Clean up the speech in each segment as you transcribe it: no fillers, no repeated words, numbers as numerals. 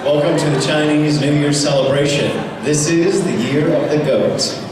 Welcome to the Chinese New Year celebration. This is the Year of the Goat.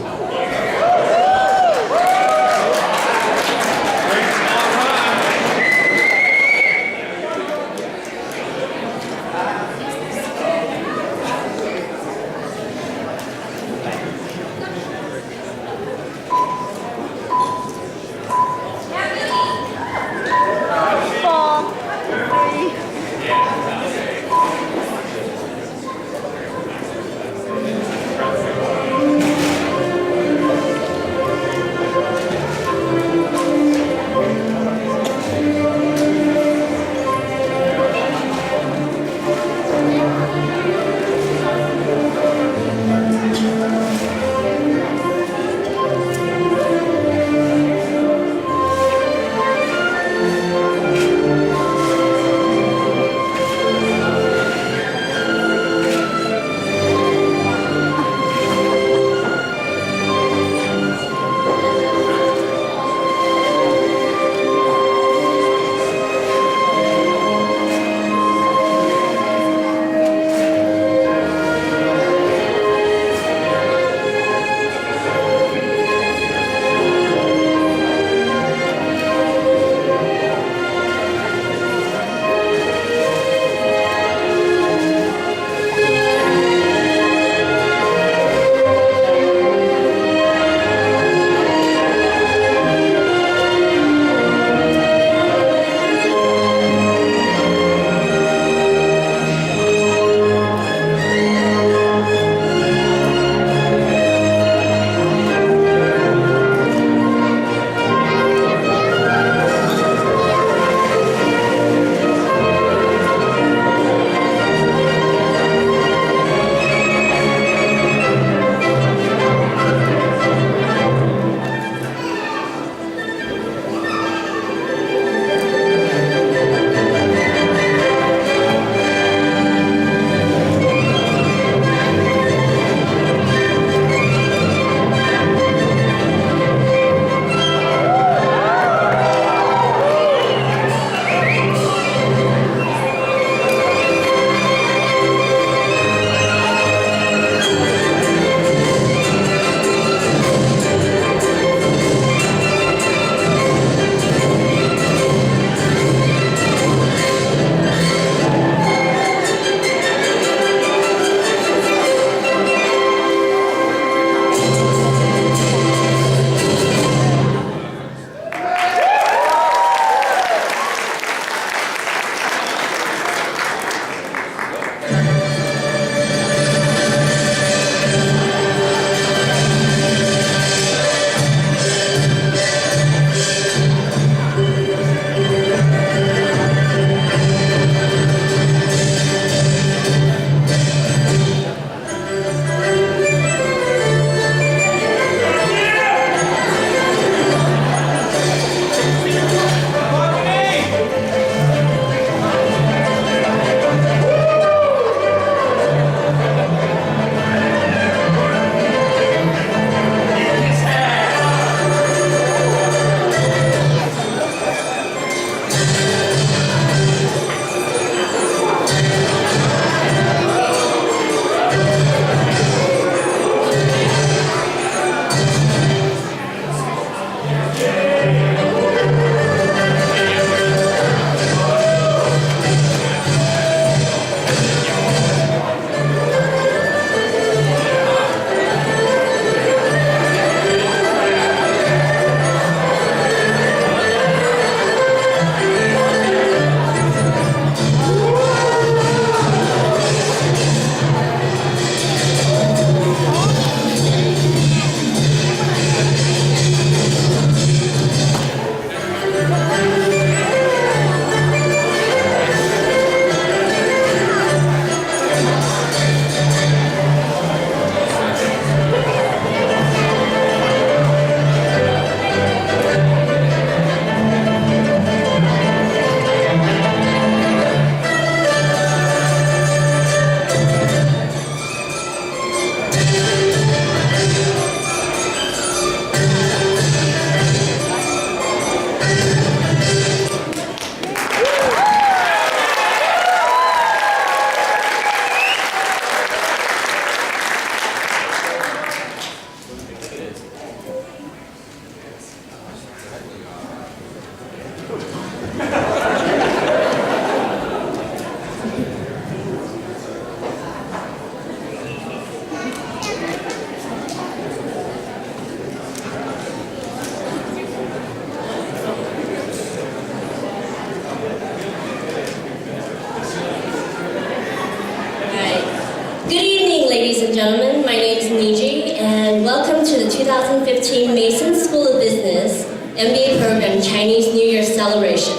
and gentlemen. My name is Niji, and welcome to the 2015 Mason School of Business MBA program Chinese New Year celebration.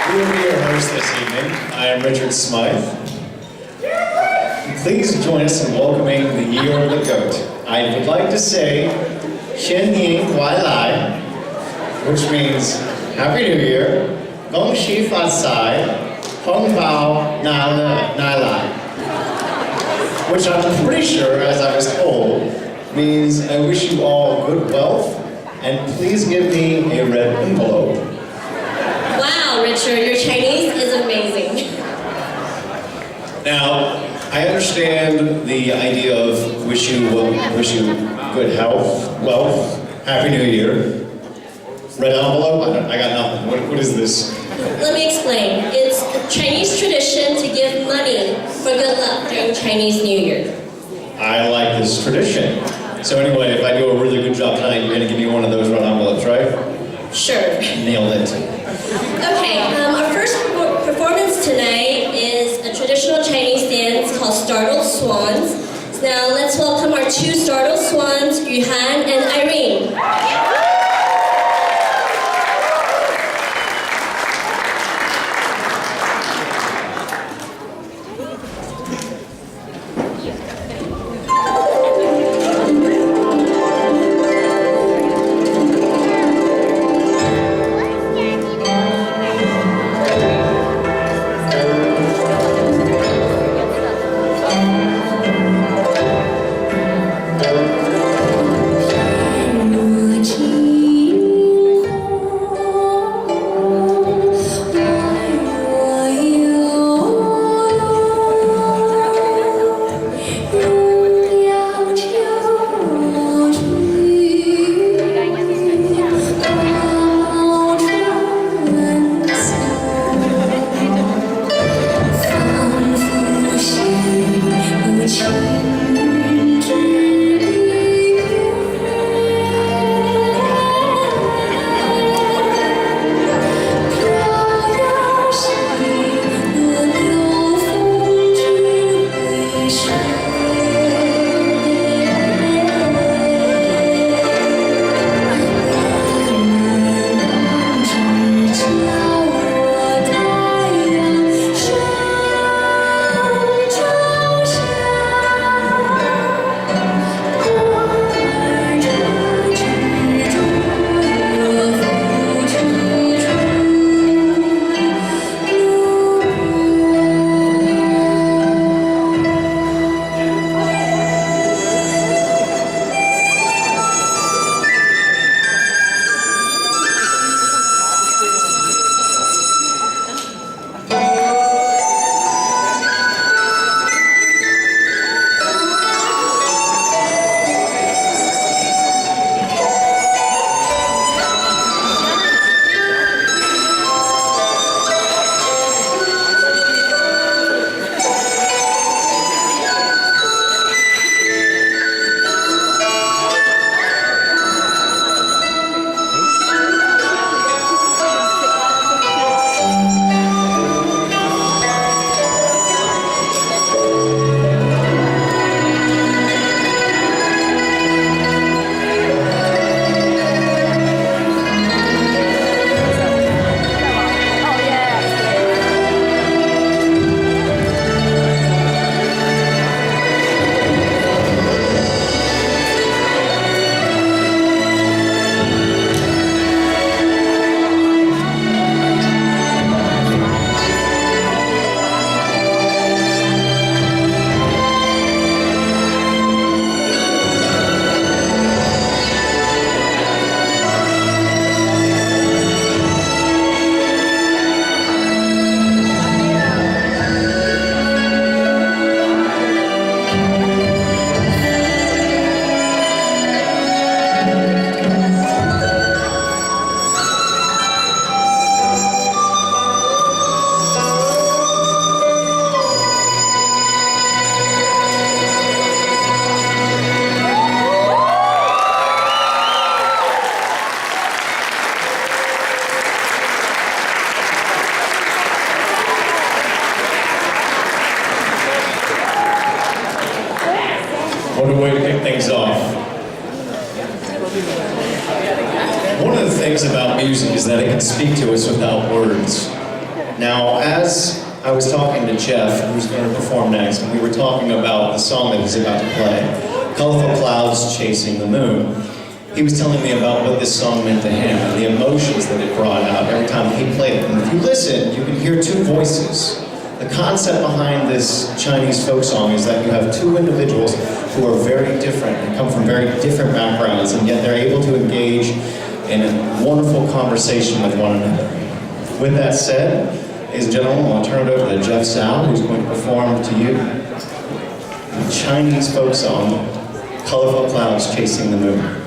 We will be your host this evening. I am Richard Smythe. Please join us in welcoming the Year of the Goat. I would like to say, 新年快来, which means Happy New Year, 恭喜发财, 红包拿来, which I'm pretty sure, as I was told, means I wish you all good wealth, and please give me a red envelope. Wow, Richard, your Chinese is amazing. Now, I understand the idea of wish you good health, wealth, Happy New Year. Red envelope? I got nothing. What is this? Let me explain. It's a Chinese tradition to give money for good luck during Chinese New Year. I like this tradition. So anyway, if I do a really good job tonight, you're gonna give me one of those red envelopes, right? Sure. Nailed it. Okay, our first performance tonight is a traditional Chinese dance called Startled Swans. So now let's welcome our two Startled Swans, Yuhan and Irene. things off. One of the things about music is that it can speak to us without words. Now, as I was talking to Jeff, who's going to perform next, and we were talking about the song that he's about to play, Colorful Clouds Chasing the Moon. He was telling me about what this song meant to him and the emotions that it brought out every time he played it. And if you listen, you can hear two voices. The concept behind this Chinese folk song is that you have two individuals who are very different and come from very different backgrounds, and yet they're able to engage in a wonderful conversation with one another. With that said, ladies and gentlemen, I'll turn it over to Jeff Sao, who's going to perform to you the Chinese folk song, Colorful Clouds Chasing the Moon.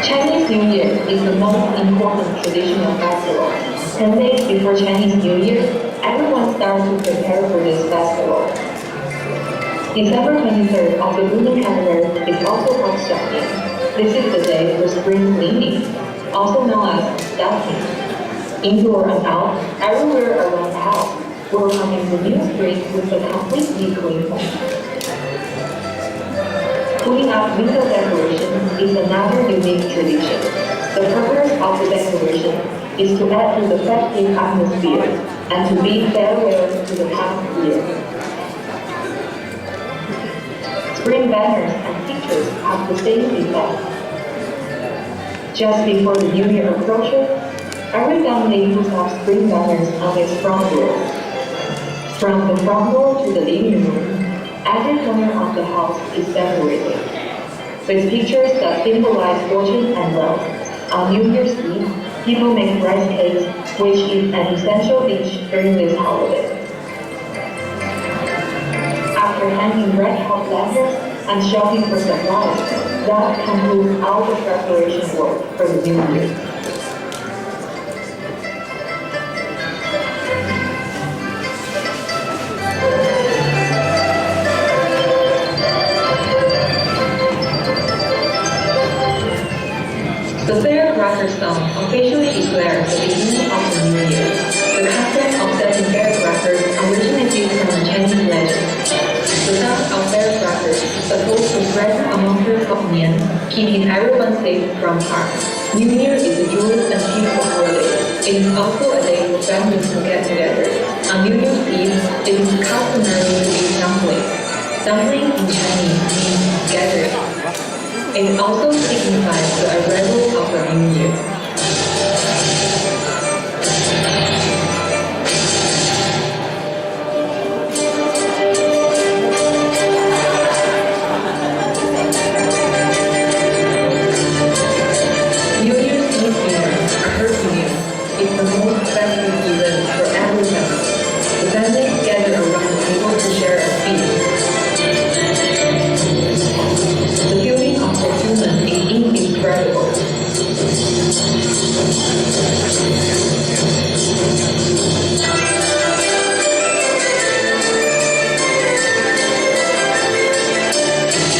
Chinese New Year is the most important traditional festival. 10 days before Chinese New Year, everyone starts to prepare for this festival. December 23rd of the lunar calendar is also called Xiaoning. This is the day for spring cleaning, also known as dusting. Indoor and out, everywhere around the house, welcoming the new spring with a completely clean home. Putting up window decoration is another unique tradition. The purpose of the decoration is to add to the festive atmosphere and to bid farewell to the past year. Spring banners and pictures have the same effect. Just before the New Year approaches, Every family puts up spring banners on its front door. From the front door to the living room, every corner of the house is decorated with pictures that symbolize fortune and wealth. On New Year's Eve, people make rice cakes, which is an essential dish during this holiday. After hanging red hot lanterns and shopping for supplies, that concludes all the preparation work for the new year. The firecracker song officially declared the beginning of the new year. The custom of setting firecrackers originated from the Chinese legend. The sound of firecrackers is supposed to threaten a monster of Nian, keeping everyone safe from harm. New Year is a joyous and peaceful holiday. It is also a day for families to get together. On New Year's Eve, it is customary to eat dumplings. Dumpling in Chinese means gathering. It also signifies the arrival of the new year. New Year's Eve dinner, a hearty meal, is the most festive event for every family. The families gather around the table to share a feast. The feeling of fulfillment is indescribable.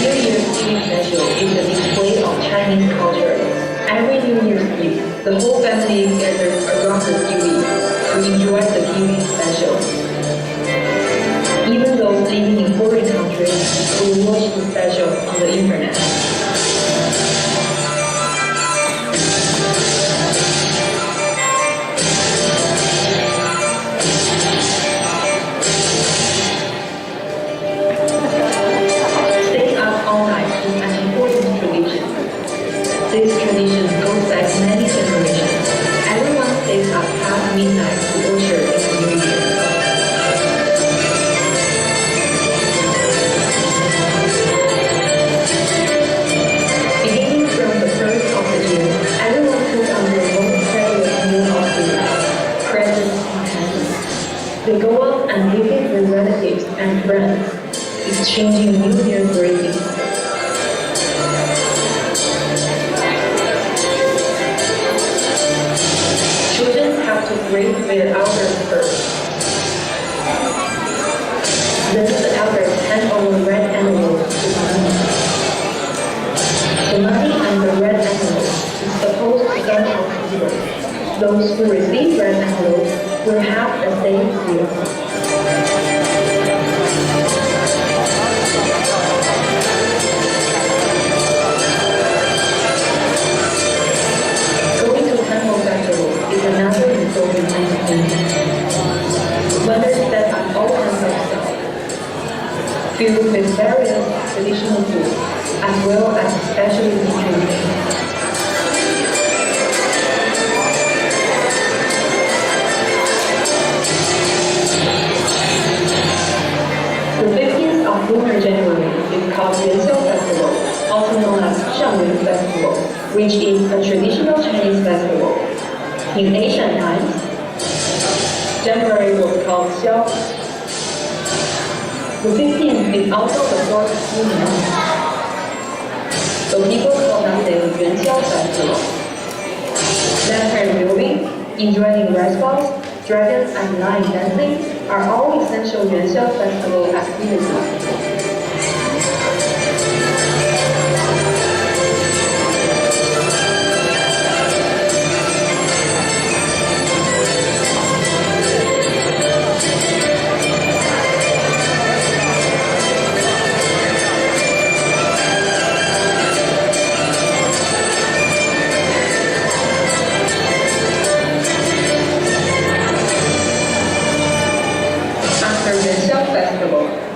New Year's Eve special is a display of Chinese culture. Every New Year's Eve, the whole family gathers around the TV to enjoy the TV special. Even those living in foreign countries will watch the special on the internet. Staying up all night is an important tradition. This tradition goes back many generations. Everyone stays up past midnight to usher in the new year. Beginning from the first of the year, everyone puts on their most favorite new outfit, presents and candies. They go out and visit their relatives and friends, exchanging New Year greetings. Children have to greet their elders first. Then the elders hand over red envelopes to the money. The money and the red envelope is supposed to get out people. Those who receive red envelopes will have the same feel. Going to temple festival is another important entertainment. Vendors set up all kinds of stuff, filled with various traditional foods, as well as specialty drinks. The 15th of Lunar January is called Yuanxiu Festival, also known as Shangyun Festival, which is a traditional Chinese festival. In ancient times, January was called Xiao. The 15th is also the fourth lunar month, so people call that day Yuanxiu Festival. Lantern viewing, enjoying rice balls, dragons, and lion dancing are all essential Yuanxiu Festival activities.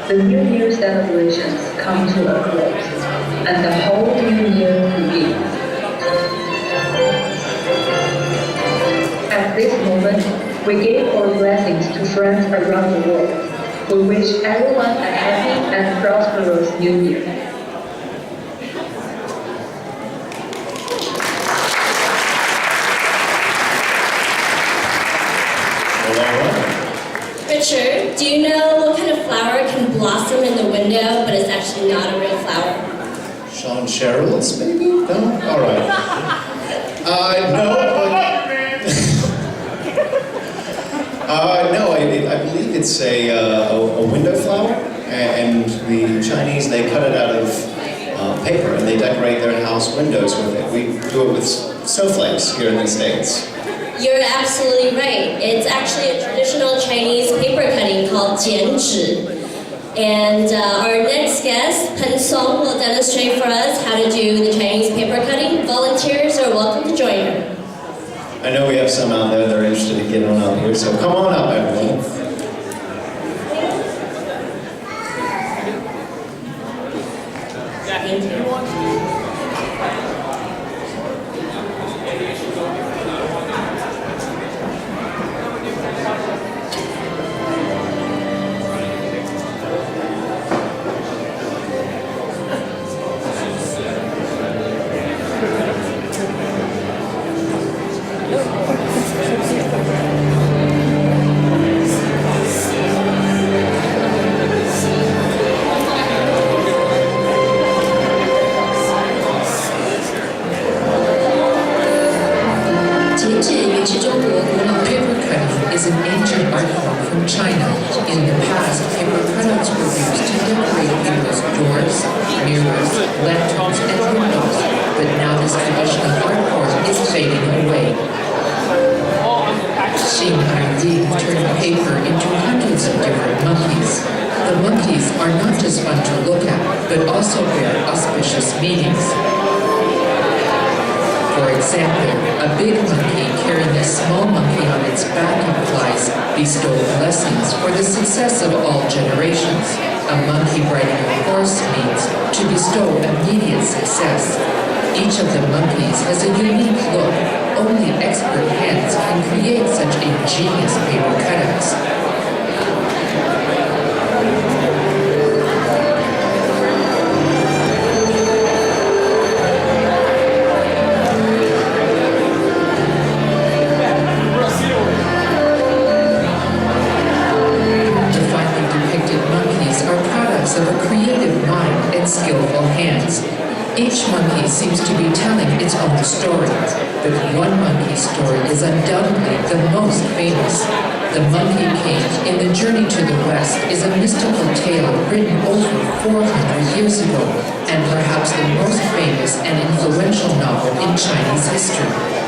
The New Year celebrations come to a close, and the whole new year begins. this moment, we give our blessings to friends around the world. We wish everyone a happy and prosperous New Year. Richard, do you know what kind of flower can blossom in the window, but it's actually not a real flower? Sean Sherrills, maybe? No? All right. No, no, I believe it's a window flower, and the Chinese, they cut it out of paper, and they decorate their house windows with it. We do it with snowflakes here in the States. You're absolutely right. It's actually a traditional Chinese paper cutting called jianzhi. And our next guest, Pen Song, will demonstrate for us how to do the Chinese paper cutting. Volunteers are welcome to join her. I know we have some out there that are interested in getting on up here, so come on up, everyone. Thank you. Paper cutting is an ancient art form from China. In the past, paper cutouts were used to decorate people's doors, mirrors, lanterns, and windows. But now this traditional art form is fading away. Xing Ai turned paper into hundreds of different monkeys. The monkeys are not just fun to look at, but also bear auspicious meanings. For example, a big monkey carrying a small monkey on its back implies bestow blessings for the success of all generations. A monkey riding a horse means to bestow immediate success. Each of the monkeys has a unique look. Only expert hands can create such ingenious paper cutouts. Of a creative mind and skillful hands. Each monkey seems to be telling its own story, but one monkey's story is undoubtedly the most famous. The Monkey King in The Journey to the West is a mystical tale written over 400 years ago, and perhaps the most famous and influential novel in Chinese history.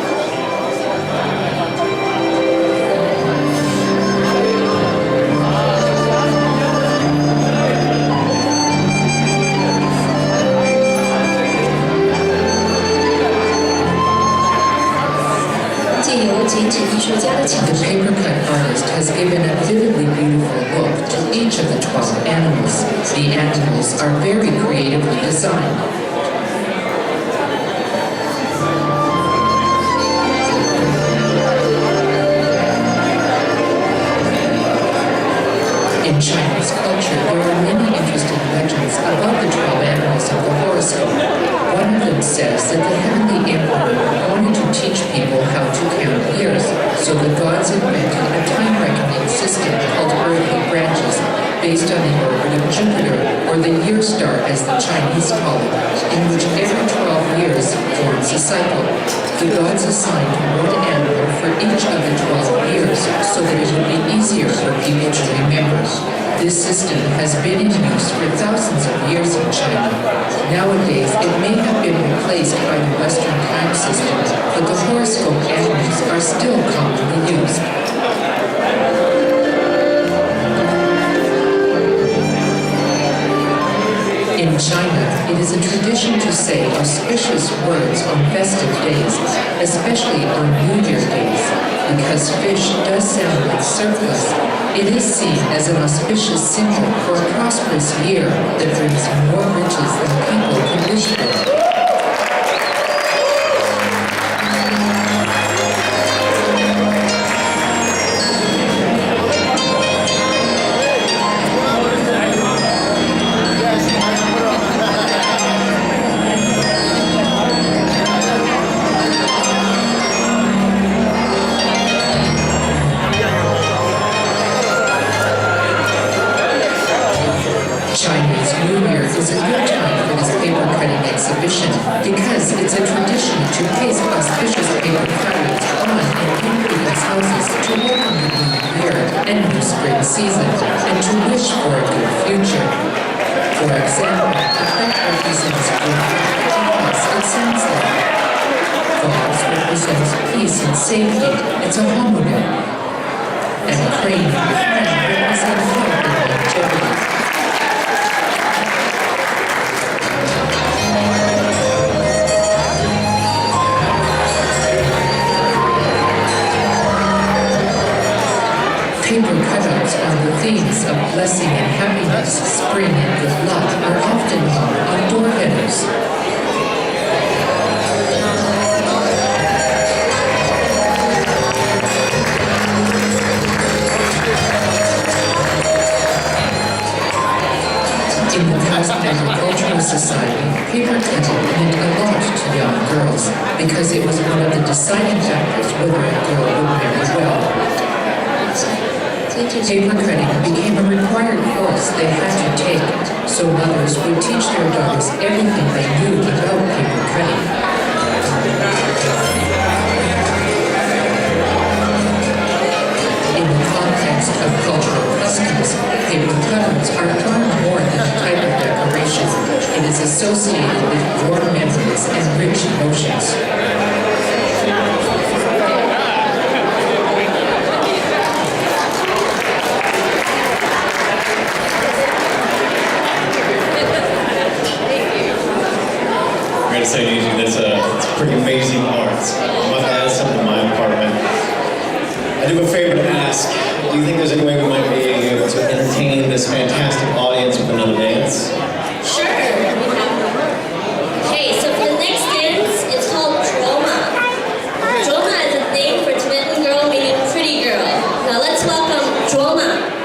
The paper cut artist has given a vividly beautiful look to each of the 12 animals. The animals are very creatively designed. In Chinese culture, there are many interesting legends about the 12 animals of the horoscope. One of them says that the heavenly emperor wanted to teach people how to count years, so the gods invented a time-reckoning system called earthly branches, based on the orbit of Jupiter, or the year star as the Chinese call it, in which every 12 years forms a cycle. The gods assigned one animal for each of the 12 years, so that it would be easier for people to remember. This system has been in use for thousands of years in China. Nowadays, it may have been replaced by the Western time system, but the horoscope animals are still commonly used. In China, it is a tradition to say auspicious words on festive days, especially on New Year days. Because fish does sound like surplus, it is seen as an auspicious symbol for a prosperous year that brings more riches than people can wish for. Chinese, it's a tradition to paste auspicious paper cuttings on and in people's houses to welcome the new year and new spring season, and to wish for a good future. For example, the cup represents good happiness. It sounds like vase represents peace and safety. It's a homonym. And crane represents health and longevity. Paper cutouts on the themes of blessing and happiness, spring and good luck are often hung on door headers. In the past agricultural society, paper cutting meant a lot to young girls because it was one of the deciding factors whether a girl would marry well. Paper cutting became a required course they had to take, so mothers would teach their daughters everything they knew about paper cutting. In the context of cultural customs, paper cutouts are far more than a type of decoration. It is associated with warm memories and rich emotions. I gotta say, Gigi, that's pretty amazing art. I'm about to add something to my apartment. I do have a favor to ask. Do you think there's any way we might be able to entertain this fantastic audience with another dance? Sure. Okay, so for the next dance, it's called Droma. Droma is a name for Tibetan girl meaning pretty girl. Now let's welcome Droma.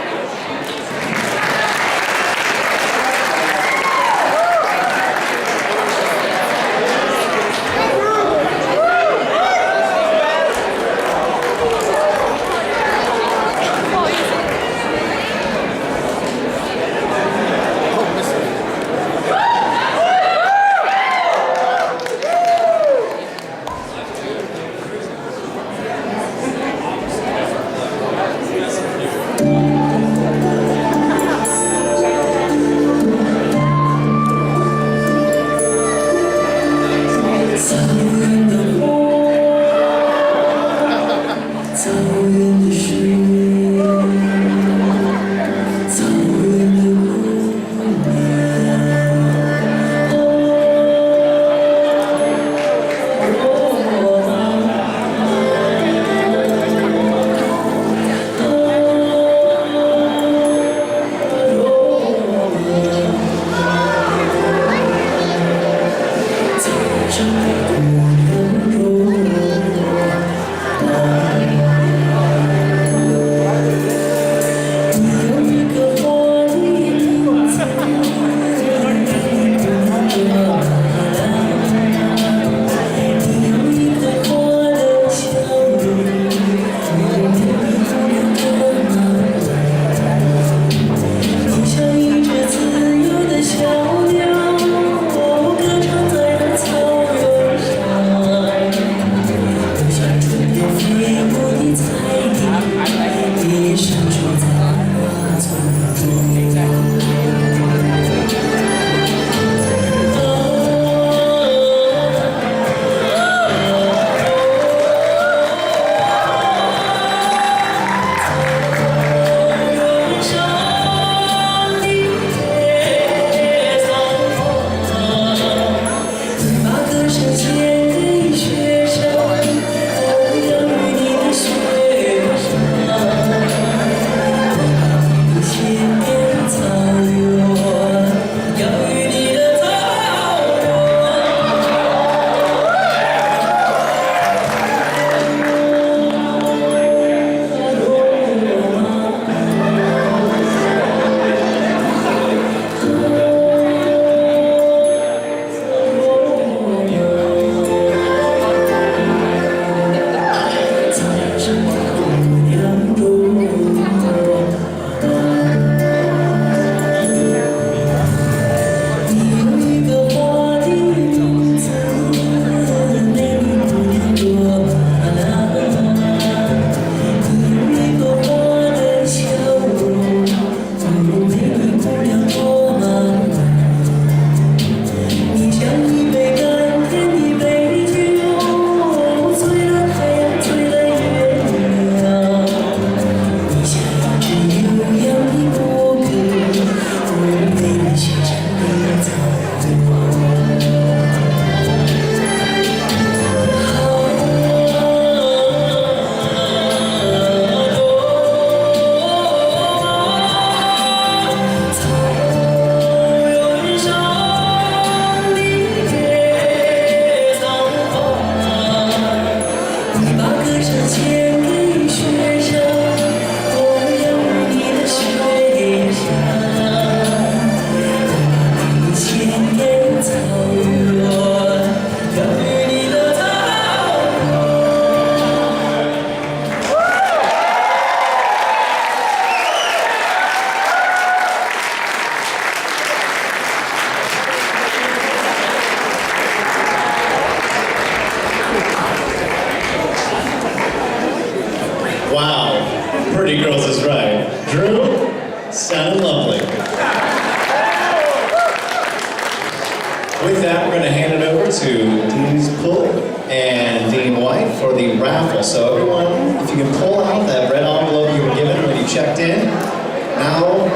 pretty girls is right. Drew, sounded lovely. With that, we're going to hand it over to Dean's Pull and Dean White for the raffle. So everyone, if you can pull out that red envelope you were given when you checked in. Now,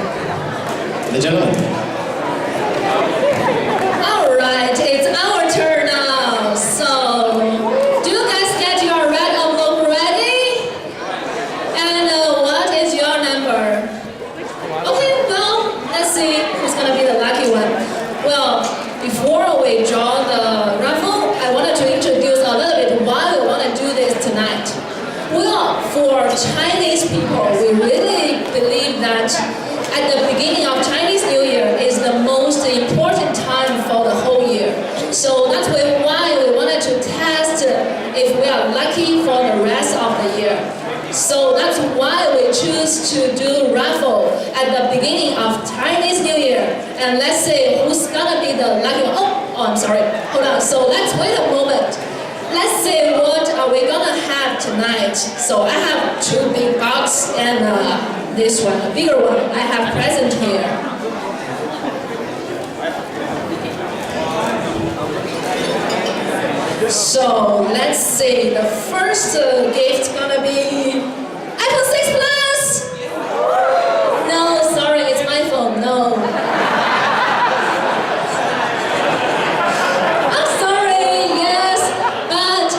the gentleman. All right, it's our turn now. So, do you guys get your red envelope ready? And what is your number? Okay, well, let's see who's gonna be the lucky one. Well, before we draw the raffle, I wanted to introduce a little bit why we want to do this tonight. Well, for Chinese people, we really believe that at the beginning of Chinese New Year is the most important time for the whole year. So that's why we wanted to test if we are lucky for the rest of the year. So that's why we choose to do raffle at the beginning of Chinese New Year. And let's say who's gonna be the lucky one. Oh, I'm sorry. Hold on. So let's wait a moment. Let's say what are we gonna have tonight. So I have 2 big boxes and this one, a bigger one. I have present here. So let's see, the first gift gonna be iPhone 6 Plus. No, sorry, it's my phone. No. I'm sorry, yes, but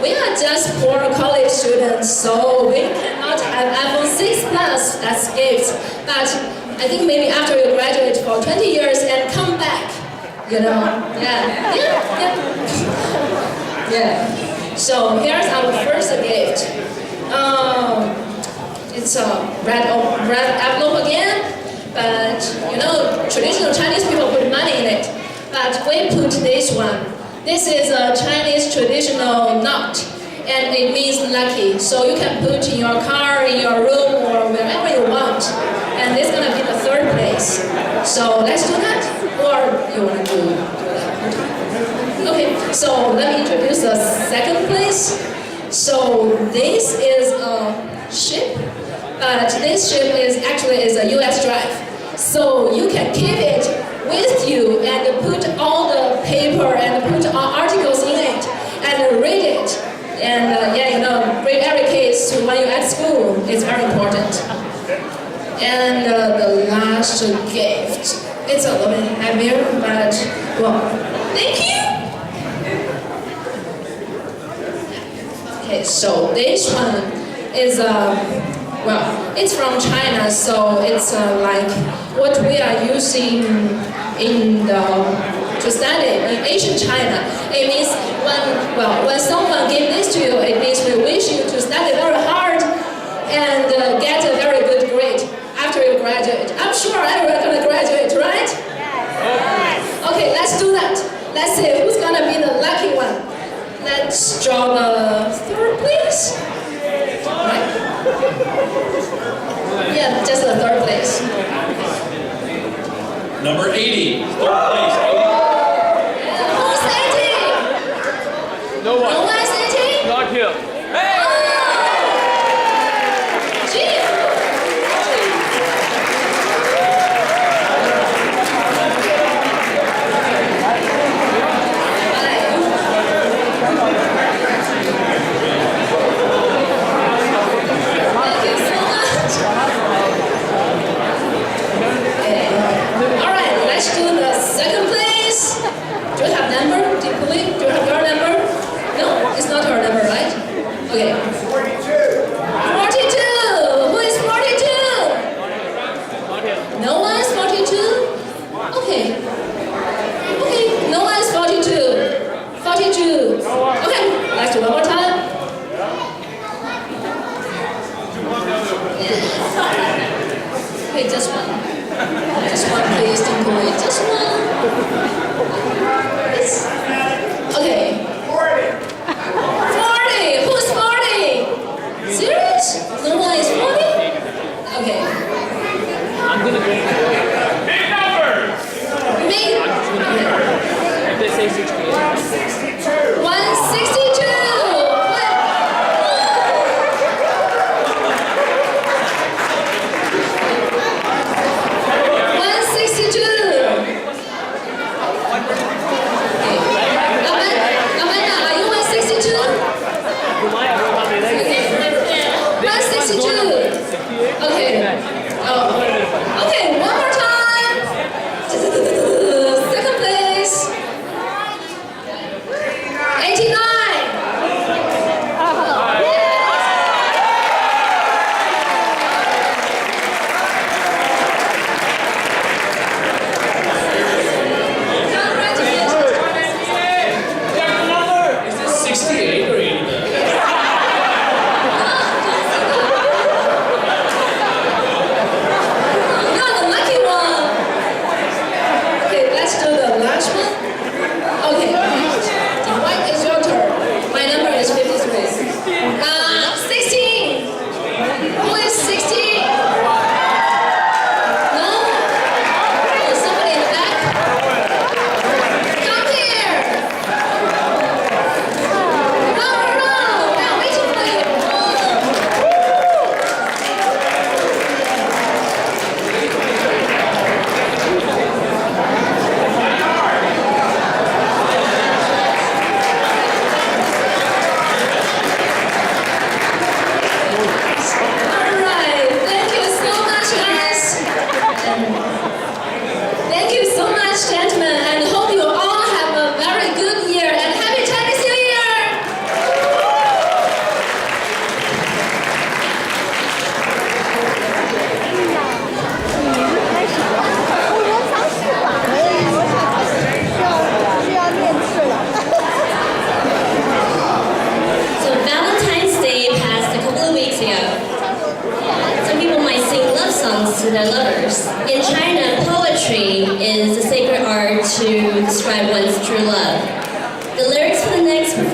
we are just poor college students, so we cannot have iPhone 6 Plus as gifts. But I think maybe after you graduate for 20 years and come back, Yeah. So here's our first gift. It's a red envelope again, but traditional Chinese people put money in it. But we put this one. This is a Chinese traditional knot, and it means lucky. So you can put in your car, in your room, or wherever you want. And this is gonna be the 3rd place. So let's do that, or you wanna do that? Okay, so let me introduce the 2nd place. So this is a ship, but this ship is a US drive. So you can keep it with you and put all the paper and put all articles in it and read it. And read every case when you're at school. It's very important. And the last gift, it's a little bit heavier, but well, thank you. Okay, so this one is it's from China, so it's like what we are using to study in ancient China. It means when someone gives this to you, it means we wish you to study very hard and get a very good grade after you graduate. I'm sure everyone's gonna graduate, right? Yes. Okay, let's do that. Let's see who's gonna be the lucky one. Let's draw the 3rd place. Right? Yeah, just the 3rd place. Number 80, 3rd place, 80. Who's 80? No one. No one's 80? Not him. Hey! Jim! Thank you so much. Okay. All right, let's do the 2nd place. Do you have number? Do you have your number? No, it's not your number, right? Okay. 42. 42. Who is 42? No one is 42? Okay. Okay, no one is 42. 42. Okay, let's do one more time. Okay, just one. Just one, please, Tinkle. Just one. Yes. Okay. 40. Who's 40? Serious? No one is 40? Okay. I'm gonna go. Big number! Big. If they say 68. 162.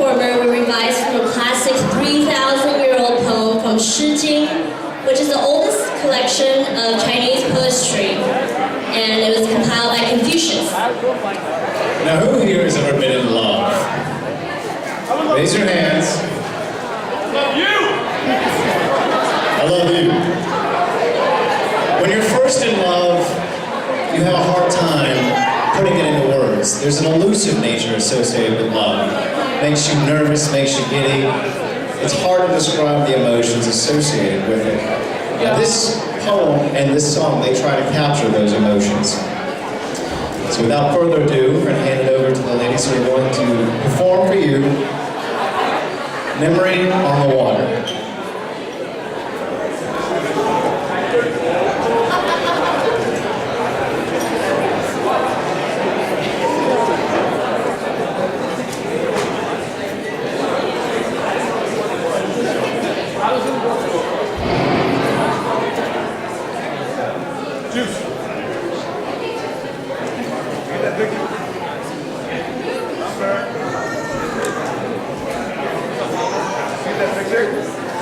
performer will revise from a classic 3,000-year-old poem from Shi Jing, which is the oldest collection of Chinese poetry, and it was compiled by Confucius. Now, who here has ever been in love? Raise your hands. Love you! I love you. When you're first in love, you have a hard time putting it into words. There's an elusive nature associated with love. Makes you nervous, makes you giddy. It's hard to describe the emotions associated with it. Now, this poem and this song, they try to capture those emotions. So without further ado, we're going to hand it over to the ladies who are going to perform for you Memory on the Water. Juice. Get that picture. Get that picture.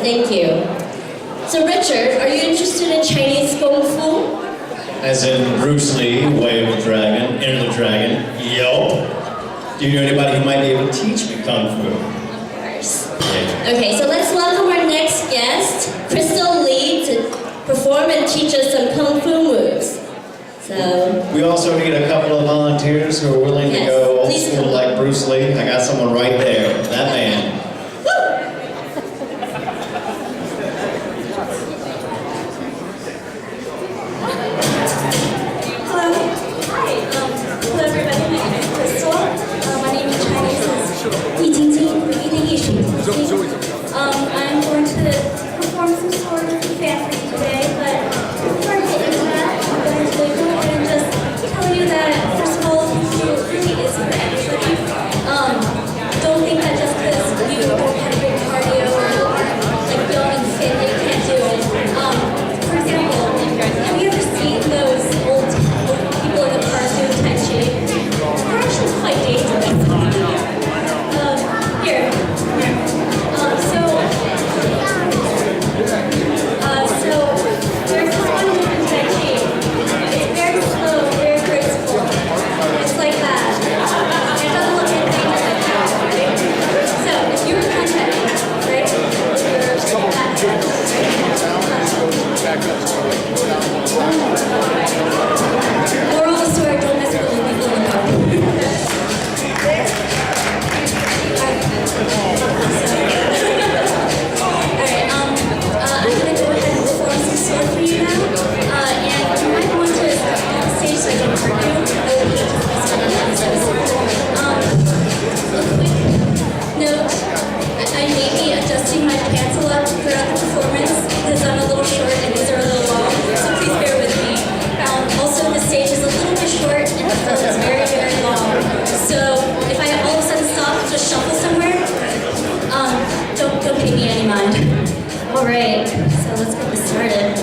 thank you. So Richard, are you interested in Chinese Kung Fu? As in Bruce Lee, Way of the Dragon, Enter the Dragon. Yo. Do you know anybody who might be able to teach me Kung Fu? Of course. Yeah. Okay, so let's welcome our next guest, Crystal Lee, to perform and teach us some Kung Fu moves. So, We also need a couple of volunteers who are willing to Yes, go old please school come. like Bruce Lee. I got someone right there. That man. Hello. Hi. Hello, everybody. My name is Crystal. My name in Chinese is Yi Jingjing, or Yi Yi Shu Jingjing. I'm going to perform some sort of fan for you today, but before I get into that, I'm going to go ahead and just tell you that, first of all, Kung Fu really is for everybody. Don't think that just because you don't have good cardio or like young and fit that you can't do it. For example, have you ever seen those old people in the cartoon Tai Chi? They're actually quite dangerous. Here. So there's this one move in Tai Chi. It's very slow, very graceful. It's like that. It doesn't look anything like that, right? So if you were to contact me, right? If you're that moral of the story, don't mess with the people in the car. Alright, I'm gonna go ahead and perform some sword for you now. And you might want to step on the stage so I can hurt you. A quick note, I may be adjusting my pants a lot throughout the performance because I'm a little short and these are a little long, so please bear with me. Also, the stage is a little bit short and the film is very, very long. So if I all of a sudden stop, just shuffle somewhere, don't pay me any mind. All right, so let's get this started.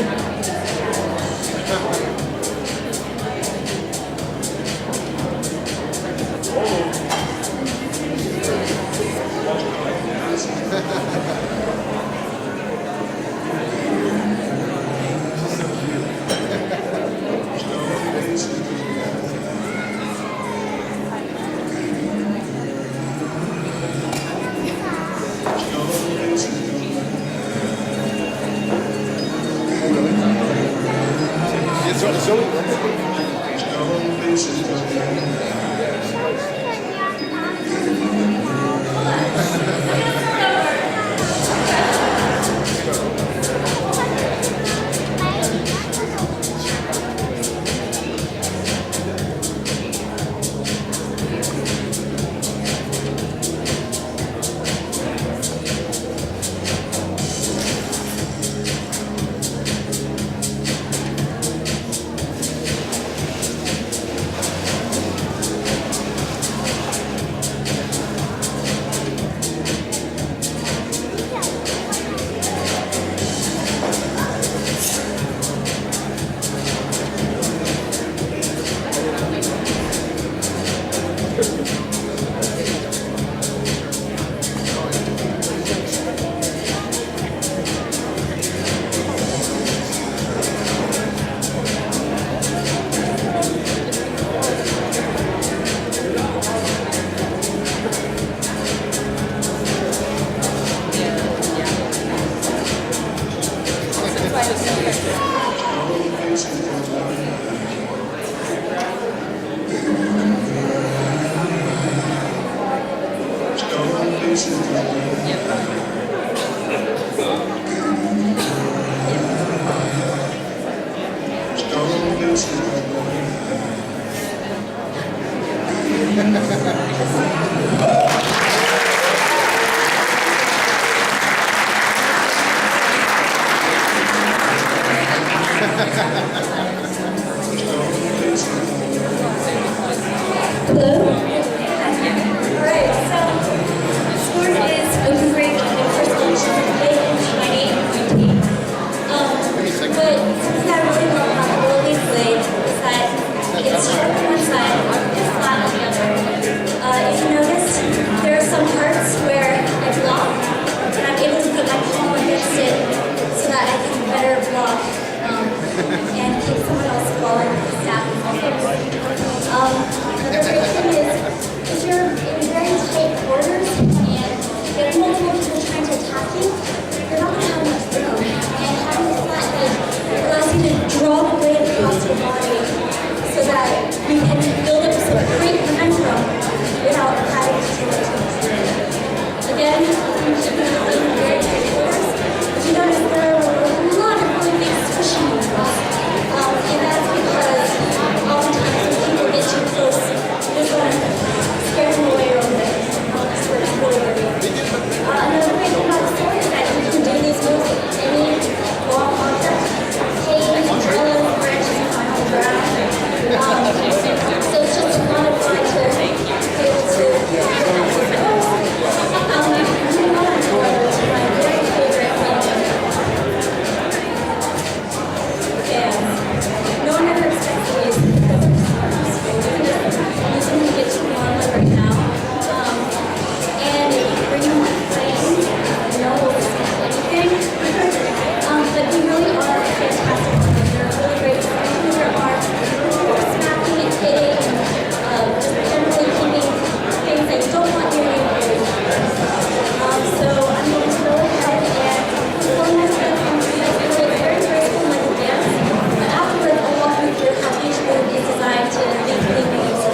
Hello? Alright, so sword is a great weapon walking, you're not going to have much room. And having a flat bed allows you to draw the weight across your body so that you can build up some great momentum without having to do it. Again, you should be feeling very tight quarters. If you notice, there are a lot of really big squishy movements. And that's because oftentimes when people get too close, this one scares them away a little bit. So it's really great. Another great thing about the sword is that you can do these moves with any long object. Canes, umbrellas, branches you find on the ground. So it's just a lot of fun to be able to moving on to my very favorite and no one ever expects to use using to get to warm like right now. And if you bring them like playing, no one will anything. But they really are fantastic. They're really great. There are smacking and hitting and just generally keeping things that you don't want near you. So I'm going to go ahead and perform this very graceful like a dance. But afterwards, I'll walk you through how each move is designed to make really great use of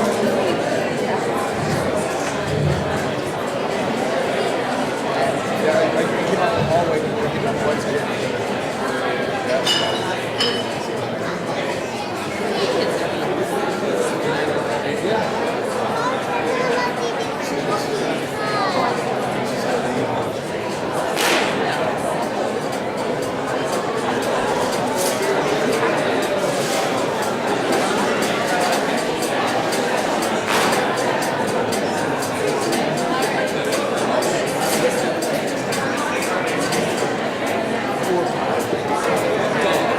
it.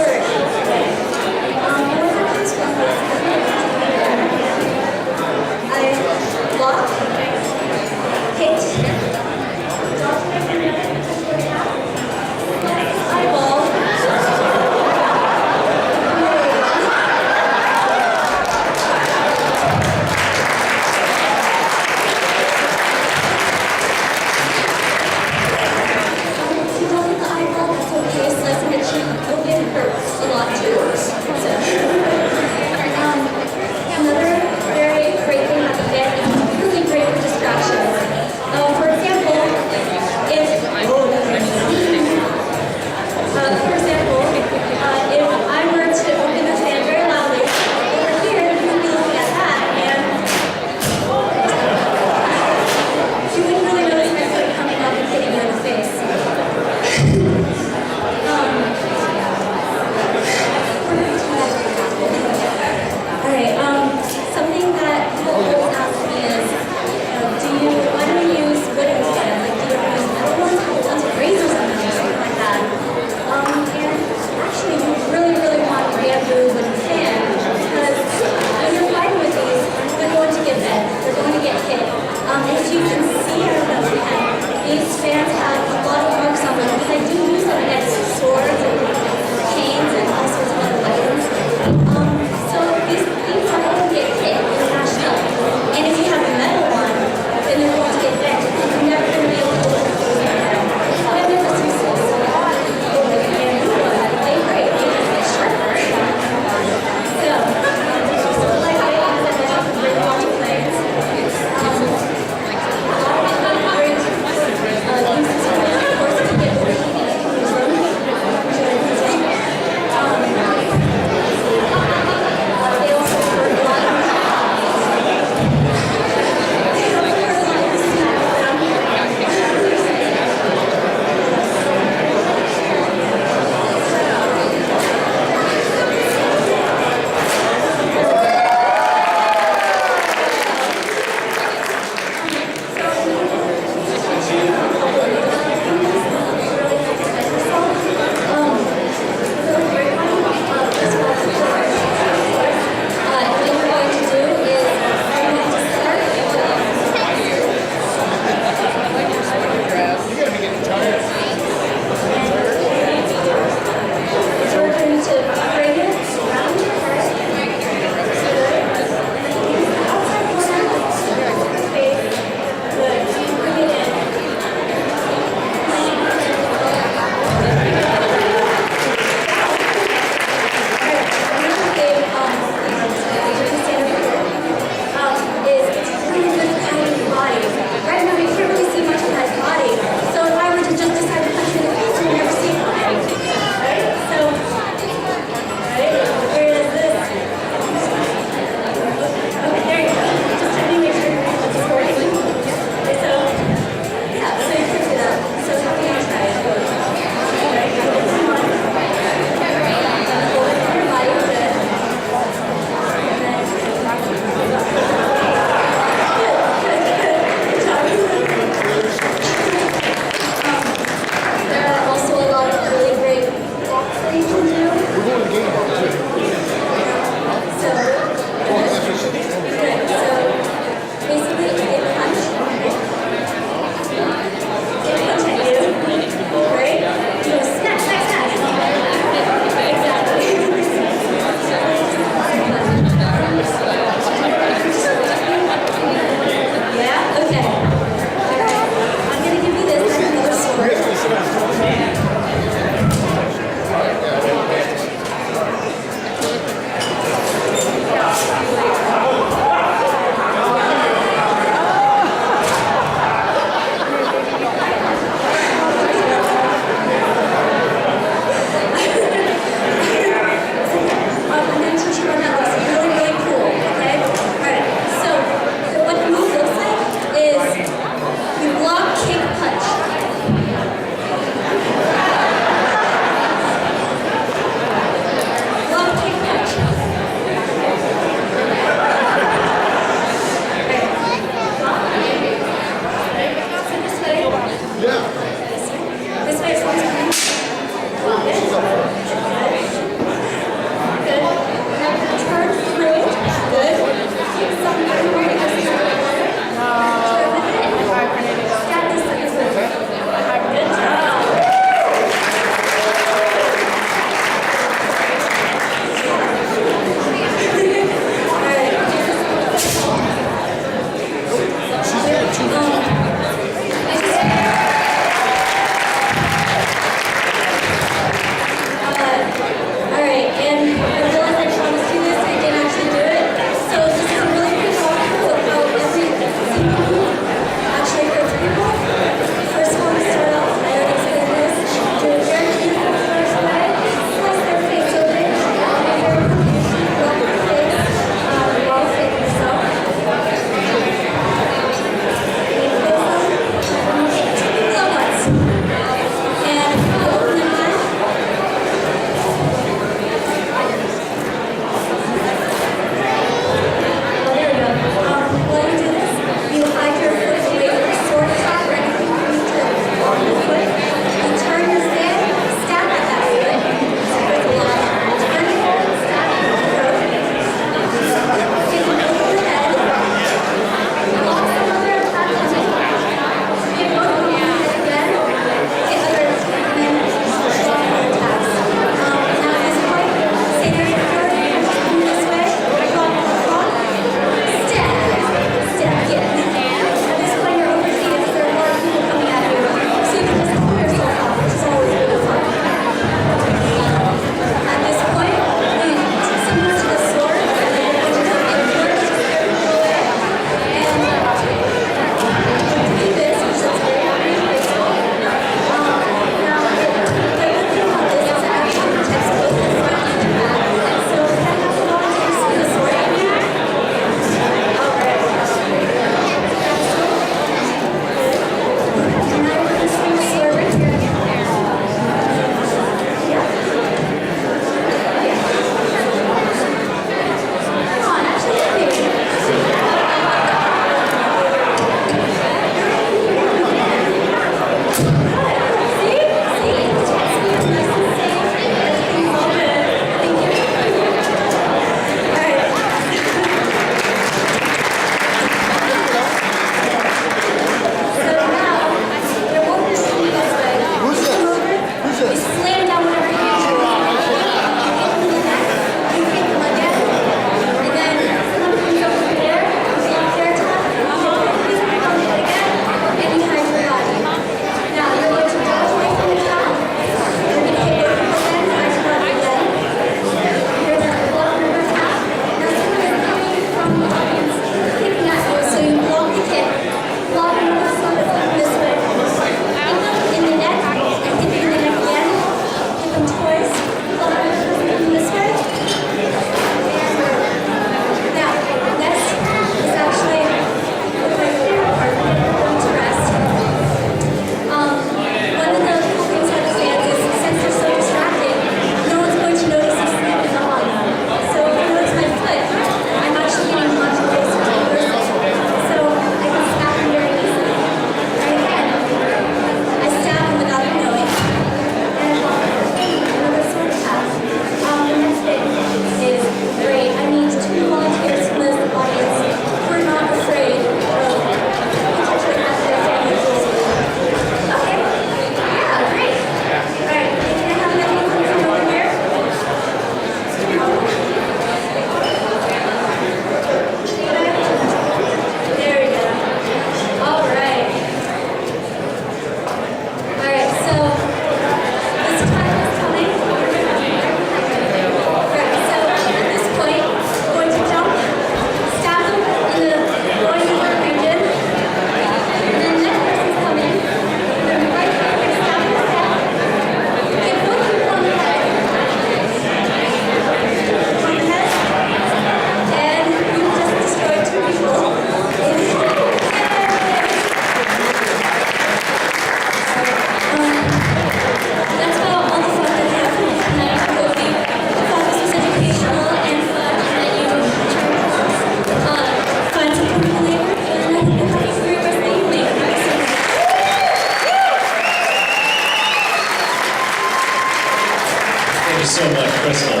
so much, Crystal.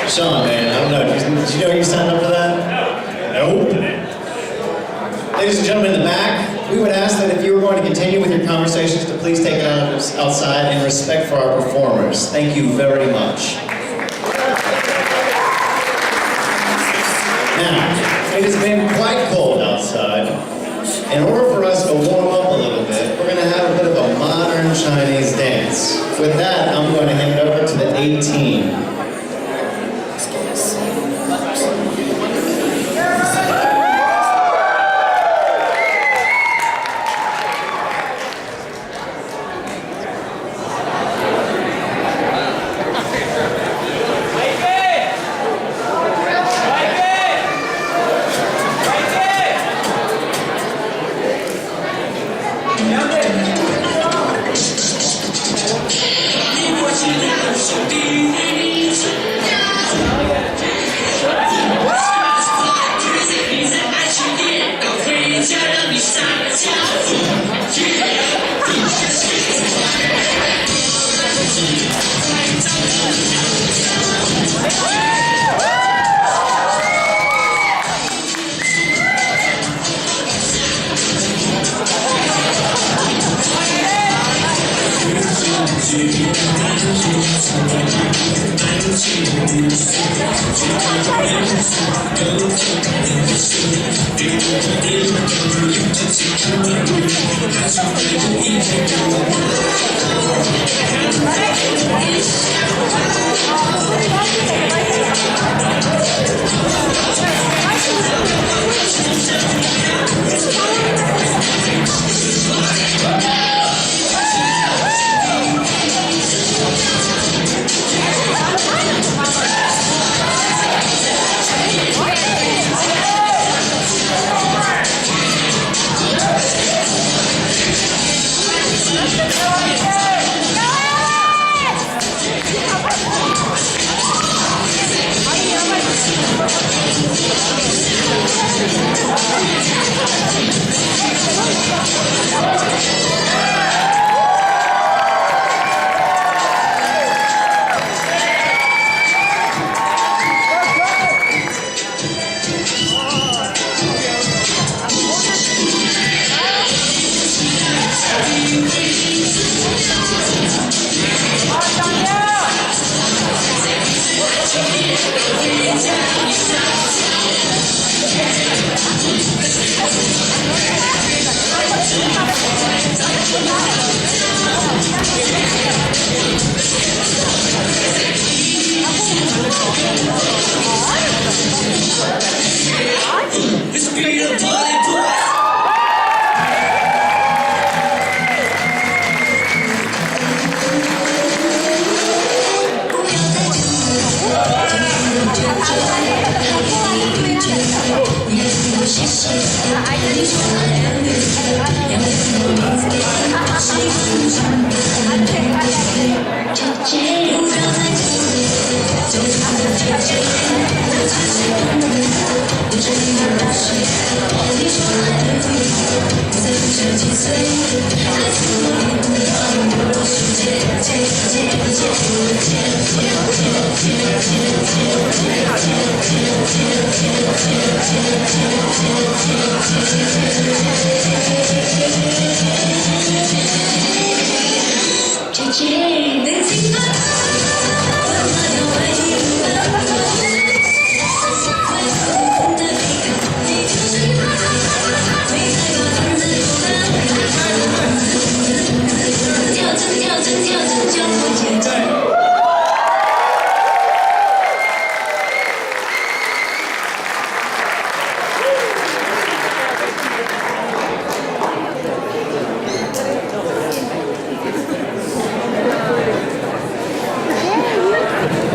Sean, man, I don't know. Did you know you signed up for that? No. Ladies and gentlemen in the back, we would ask that if you were going to continue with your conversations to please take it outside in respect for our performers. Thank you very much. Now, it has been quite cold outside. In order for us to warm up a little bit, we're going to have a bit of a modern Chinese dance. With that, I'm going to hand it over to the 18.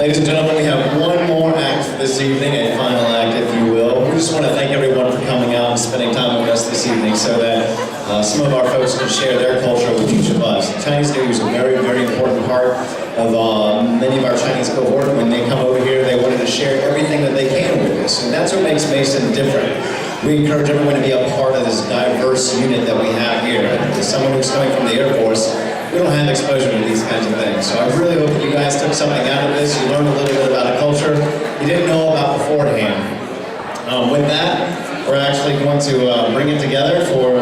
Ladies and gentlemen, we have one more act for this evening, a final act, if you will. We just want to thank everyone for coming out and spending time with us this evening so that some of our folks can share their culture with each of us. Chinese New Year is a very, very important part of many of our Chinese cohort. When they come over here, they wanted to share everything that they can with us, and that's what makes Mason different. We encourage everyone to be a part of this diverse unit that we have here. As someone who's coming from the Air Force, we don't have exposure to these kinds of things. So I really hope that you guys took something out of this. You learned a little bit about a culture you didn't know about beforehand. With that, we're actually going to bring it together for